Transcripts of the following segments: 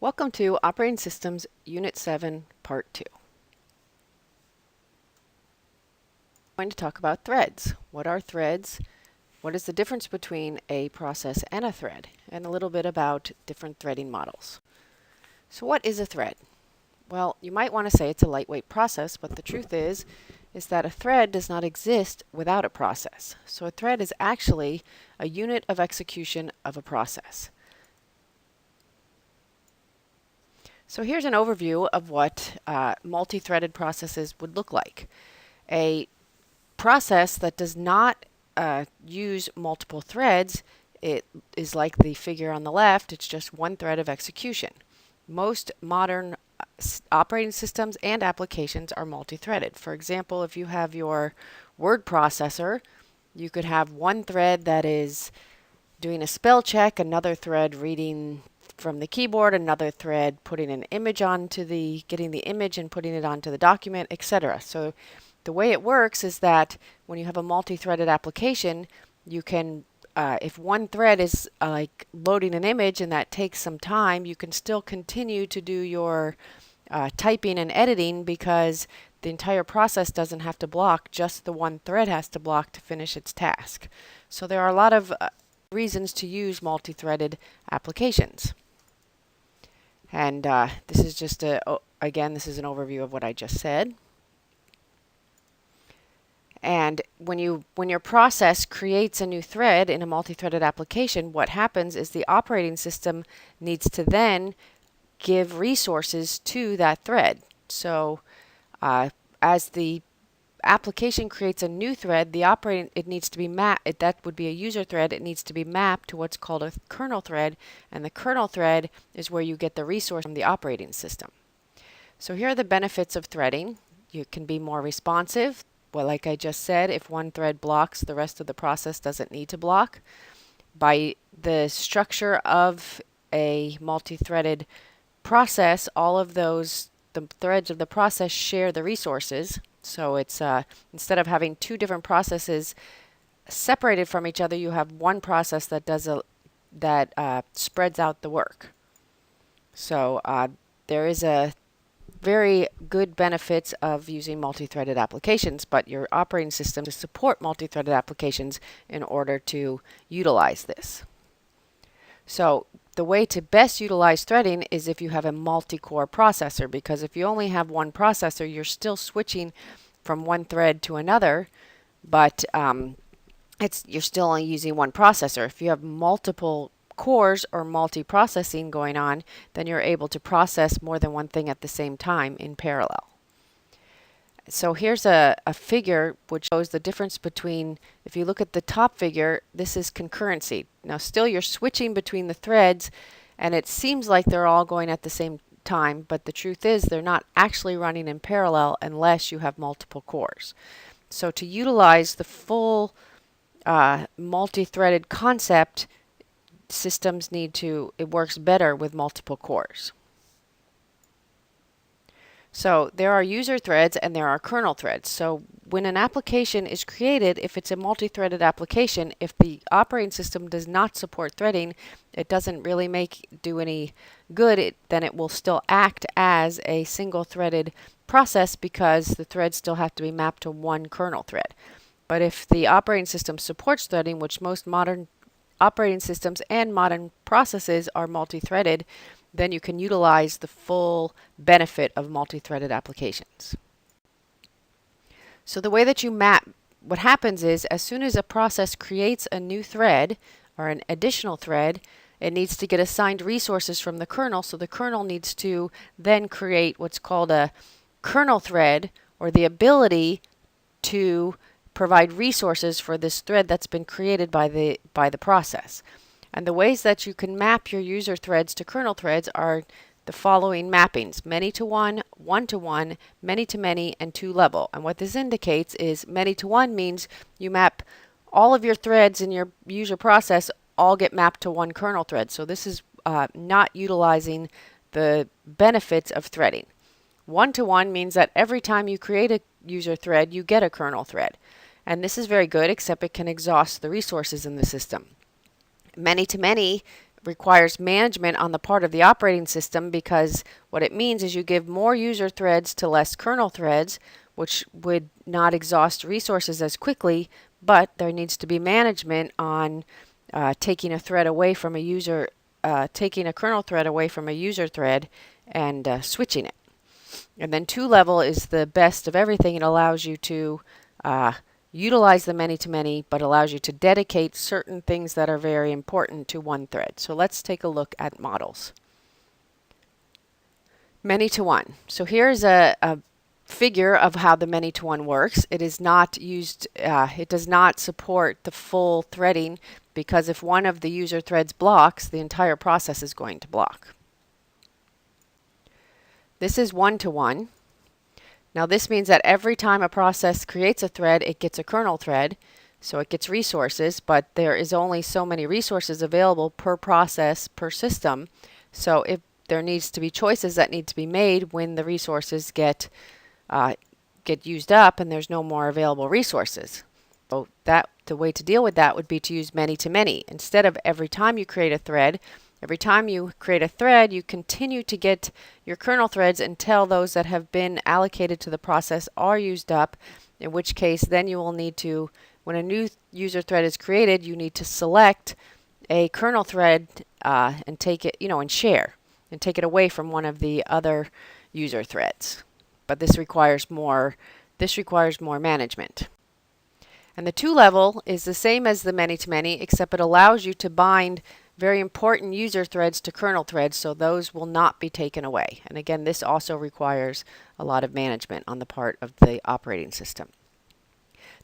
Welcome to Operating Systems Unit 7, Part 2. I'm going to talk about threads. What are threads? What is the difference between a process and a thread? And a little bit about different threading models. So what is a thread? Well, you might want to say it's a lightweight process, but the truth is that a thread does not exist without a process. So a thread is actually a unit of execution of a process. So here's an overview of what multi-threaded processes would look like. A process that does not use multiple threads, it is like the figure on the left. It's just one thread of execution. Most modern operating systems and applications are multi-threaded. For example, if you have your word processor, you could have one thread that is doing a spell check, another thread reading from the keyboard, another thread putting an image onto getting the image and putting it onto the document, etc. So the way it works is that when you have a multi-threaded application, you can, if one thread is like loading an image and that takes some time, you can still continue to do your typing and editing because the entire process doesn't have to block, just the one thread has to block to finish its task. So there are a lot of reasons to use multi-threaded applications. And this is just again, this is an overview of what I just said. And when your process creates a new thread in a multi-threaded application, what happens is the operating system needs to then give resources to that thread. So as the application creates a new thread, it needs to be mapped. That would be a user thread. It needs to be mapped to what's called a kernel thread, and the kernel thread is where you get the resource from the operating system. So here are the benefits of threading. You can be more responsive. Well, like I just said, if one thread blocks, the rest of the process doesn't need to block. By the structure of a multi-threaded process, all of the threads of the process share the resources. So it's instead of having two different processes separated from each other, you have one process that spreads out the work. So there is a very good benefits of using multi-threaded applications, but your operating system to support multi-threaded applications in order to utilize this. So the way to best utilize threading is if you have a multi-core processor, because if you only have one processor, you're still switching from one thread to another, but you're still only using one processor. If you have multiple cores or multi-processing going on, then you're able to process more than one thing at the same time in parallel. So here's a figure which shows the difference between, if you look at the top figure, this is concurrency. Now still you're switching between the threads and it seems like they're all going at the same time, but the truth is they're not actually running in parallel unless you have multiple cores. So to utilize the full multi-threaded concept, it works better with multiple cores. So there are user threads and there are kernel threads. So when an application is created, if it's a multi-threaded application, if the operating system does not support threading, it doesn't really do any good. Then it will still act as a single-threaded process because the threads still have to be mapped to one kernel thread. But if the operating system supports threading, which most modern operating systems and modern processes are multi-threaded, then you can utilize the full benefit of multi-threaded applications. So the way that you map, what happens is as soon as a process creates a new thread or an additional thread, it needs to get assigned resources from the kernel. So the kernel needs to then create what's called a kernel thread, or the ability to provide resources for this thread that's been created by the process. And the ways that you can map your user threads to kernel threads are the following mappings: many-to-one, one-to-one, many-to-many, and two-level. And what this indicates is many-to-one means you map all of your threads in your user process all get mapped to one kernel thread. So this is not utilizing the benefits of threading. One-to-one means that every time you create a user thread, you get a kernel thread. And this is very good, except it can exhaust the resources in the system. Many-to-many requires management on the part of the operating system, because what it means is you give more user threads to less kernel threads, which would not exhaust resources as quickly, but there needs to be management on taking a thread away from a user, taking a kernel thread away from a user thread and switching it. And then 2-level is the best of everything. It allows you to utilize the many-to-many, but allows you to dedicate certain things that are very important to one thread. So let's take a look at models. Many-to-one. So here's a figure of how the many-to-one works. It is not used, it does not support the full threading, because if one of the user threads blocks, the entire process is going to block. This is 1-to-1. Now this means that every time a process creates a thread, it gets a kernel thread, so it gets resources, but there is only so many resources available per process, per system. So if there needs to be choices that need to be made when the resources get used up and there's no more available resources. So the way to deal with that would be to use many-to-many. Instead of every time you create a thread, you continue to get your kernel threads until those that have been allocated to the process are used up, in which case then you will need to, when a new user thread is created, you need to select a kernel thread and take it, and share, and take it away from one of the other user threads. But this requires more management. And the 2-level is the same as the many-to-many, except it allows you to bind very important user threads to kernel threads, so those will not be taken away. And again, this also requires a lot of management on the part of the operating system.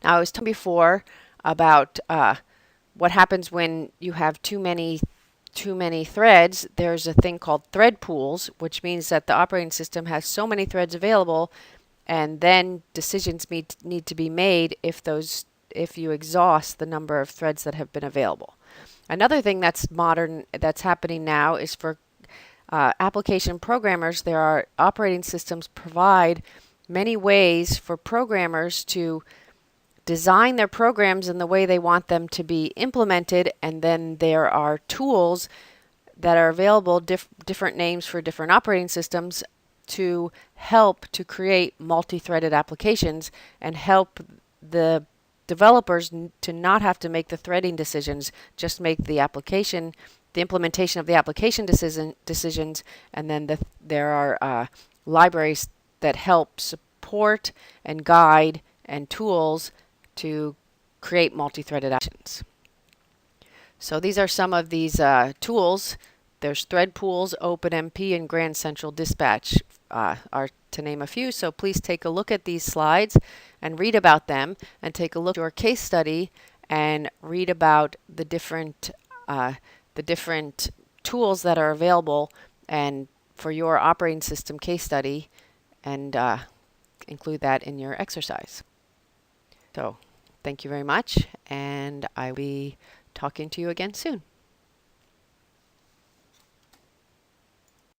Now, I was talking before about what happens when you have too many threads. There's a thing called thread pools, which means that the operating system has so many threads available, and then decisions need to be made if you exhaust the number of threads that have been available. Another thing that's happening now is for application programmers. There are operating systems provide many ways for programmers to design their programs in the way they want them to be implemented, and then there are tools that are available, different names for different operating systems, to help to create multi-threaded applications and help the developers to not have to make the threading decisions, just make the implementation of the application decisions, and then there are libraries that help support and guide and tools to create multi-threaded actions. So these are some of these tools. There's thread pools, OpenMP, and Grand Central Dispatch are to name a few. So please take a look at these slides and read about them, and take a look at your case study and read about the different tools that are available and for your operating system case study, and include that in your exercise. So thank you very much, and I will be talking to you again soon.